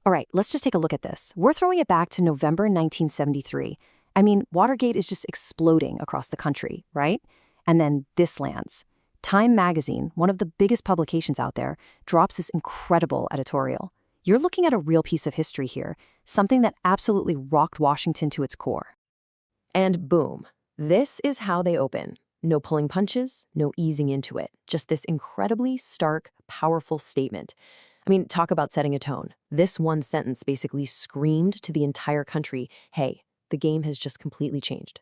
All right, let's just take a look at this. We're throwing it back to November 1973. I mean, Watergate is just exploding across the country, right? And then this lands. Time magazine, one of the biggest publications out there, drops this incredible editorial. You're looking at a real piece of history here, something that absolutely rocked Washington to its core. And boom, this is how they open. No pulling punches, no easing into it. Just this incredibly stark, powerful statement. I mean, talk about setting a tone. This one sentence basically screamed to the entire country, hey, the game has just completely changed.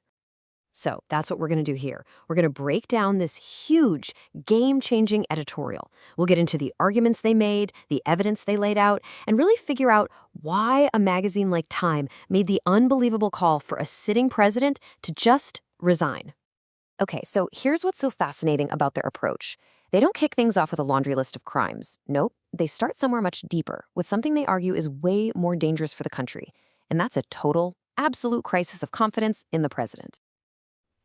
So that's what we're going to do here. We're going to break down this huge, game-changing editorial. We'll get into the arguments they made, the evidence they laid out, and really figure out why a magazine like Time made the unbelievable call for a sitting president to just resign. Okay, so here's what's so fascinating about their approach. They don't kick things off with a laundry list of crimes. Nope, they start somewhere much deeper, with something they argue is way more dangerous for the country. And that's a total, absolute crisis of confidence in the president.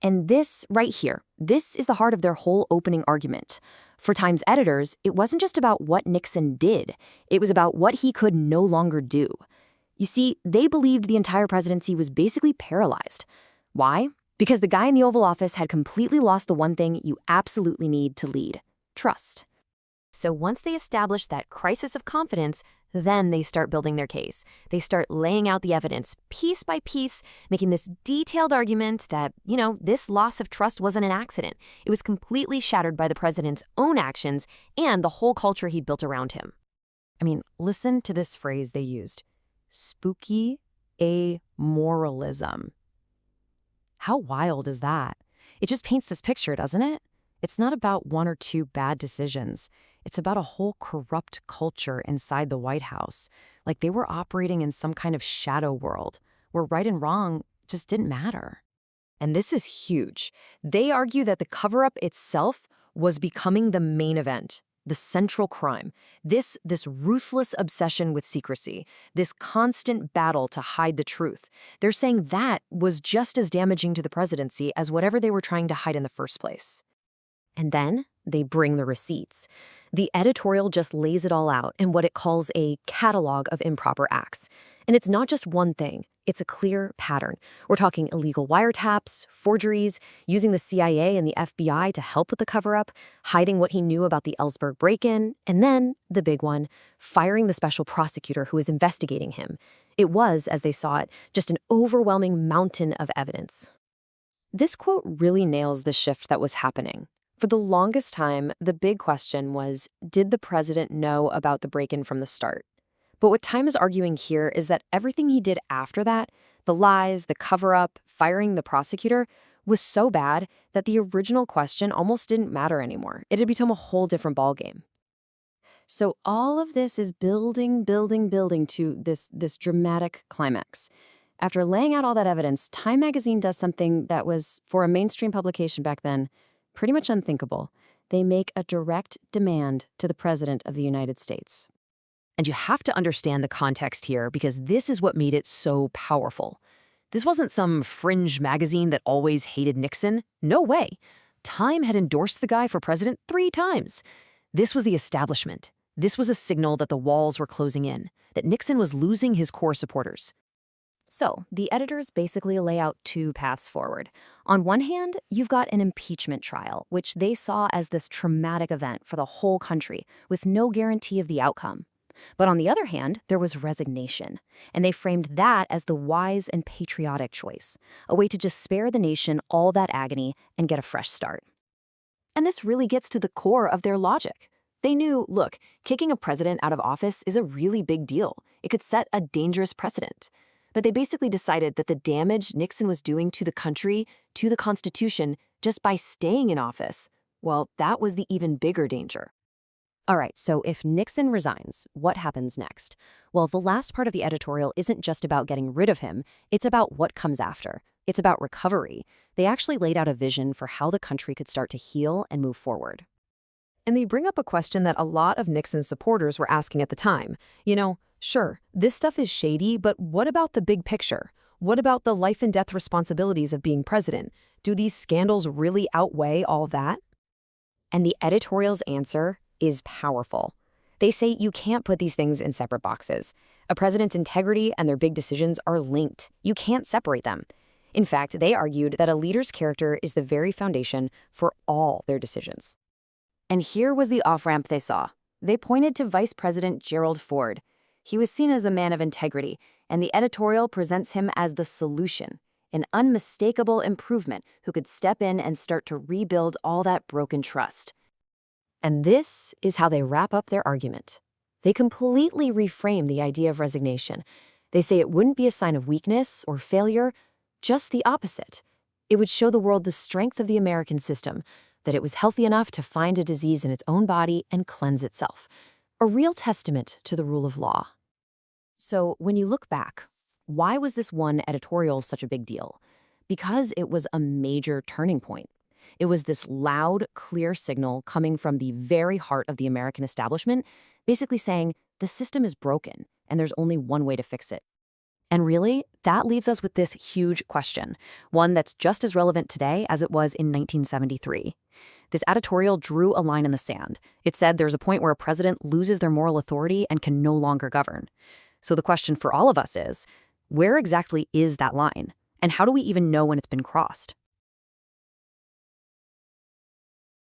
And this right here, this is the heart of their whole opening argument. For Time's editors, it wasn't just about what Nixon did. It was about what he could no longer do. You see, they believed the entire presidency was basically paralyzed. Why? Because the guy in the Oval Office had completely lost the one thing you absolutely need to lead: trust. So once they establish that crisis of confidence, then they start building their case. They start laying out the evidence piece by piece, making this detailed argument that, this loss of trust wasn't an accident. It was completely shattered by the president's own actions and the whole culture he'd built around him. I mean, listen to this phrase they used: spooky amoralism. How wild is that? It just paints this picture, doesn't it? It's not about one or two bad decisions. It's about a whole corrupt culture inside the White House, like they were operating in some kind of shadow world where right and wrong just didn't matter. And this is huge. They argue that the cover-up itself was becoming the main event, the central crime. This ruthless obsession with secrecy, this constant battle to hide the truth. They're saying that was just as damaging to the presidency as whatever they were trying to hide in the first place. And then they bring the receipts. The editorial just lays it all out in what it calls a catalog of improper acts. And it's not just one thing. It's a clear pattern. We're talking illegal wiretaps, forgeries, using the CIA and the FBI to help with the cover-up, hiding what he knew about the Ellsberg break-in, and then, the big one, firing the special prosecutor who was investigating him. It was, as they saw it, just an overwhelming mountain of evidence. This quote really nails the shift that was happening. For the longest time, the big question was, did the president know about the break-in from the start? But what Time is arguing here is that everything he did after that, the lies, the cover-up, firing the prosecutor, was so bad that the original question almost didn't matter anymore. It had become a whole different ballgame. So all of this is building to this dramatic climax. After laying out all that evidence, Time magazine does something that was, for a mainstream publication back then, pretty much unthinkable. They make a direct demand to the President of the United States. And you have to understand the context here, because this is what made it so powerful. This wasn't some fringe magazine that always hated Nixon. No way. Time had endorsed the guy for president 3 times. This was the establishment. This was a signal that the walls were closing in, that Nixon was losing his core supporters. So, the editors basically lay out 2 paths forward. On one hand, you've got an impeachment trial, which they saw as this traumatic event for the whole country, with no guarantee of the outcome. But on the other hand, there was resignation, and they framed that as the wise and patriotic choice, a way to just spare the nation all that agony and get a fresh start. And this really gets to the core of their logic. They knew, look, kicking a president out of office is a really big deal. It could set a dangerous precedent. But they basically decided that the damage Nixon was doing to the country, to the Constitution, just by staying in office, well, that was the even bigger danger. All right, so if Nixon resigns, what happens next? Well, the last part of the editorial isn't just about getting rid of him, it's about what comes after. It's about recovery. They actually laid out a vision for how the country could start to heal and move forward. And they bring up a question that a lot of Nixon's supporters were asking at the time. Sure, this stuff is shady, but what about the big picture? What about the life and death responsibilities of being president? Do these scandals really outweigh all that? And the editorial's answer is powerful. They say you can't put these things in separate boxes. A president's integrity and their big decisions are linked. You can't separate them. In fact, they argued that a leader's character is the very foundation for all their decisions. And here was the off-ramp they saw. They pointed to Vice President Gerald Ford. He was seen as a man of integrity, and the editorial presents him as the solution, an unmistakable improvement who could step in and start to rebuild all that broken trust. And this is how they wrap up their argument. They completely reframe the idea of resignation. They say it wouldn't be a sign of weakness or failure, just the opposite. It would show the world the strength of the American system, that it was healthy enough to find a disease in its own body and cleanse itself. A real testament to the rule of law. So when you look back, why was this one editorial such a big deal? Because it was a major turning point. It was this loud, clear signal coming from the very heart of the American establishment, basically saying the system is broken and there's only one way to fix it. And really, that leaves us with this huge question, one that's just as relevant today as it was in 1973. This editorial drew a line in the sand. It said there's a point where a president loses their moral authority and can no longer govern. So the question for all of us is, where exactly is that line? And how do we even know when it's been crossed?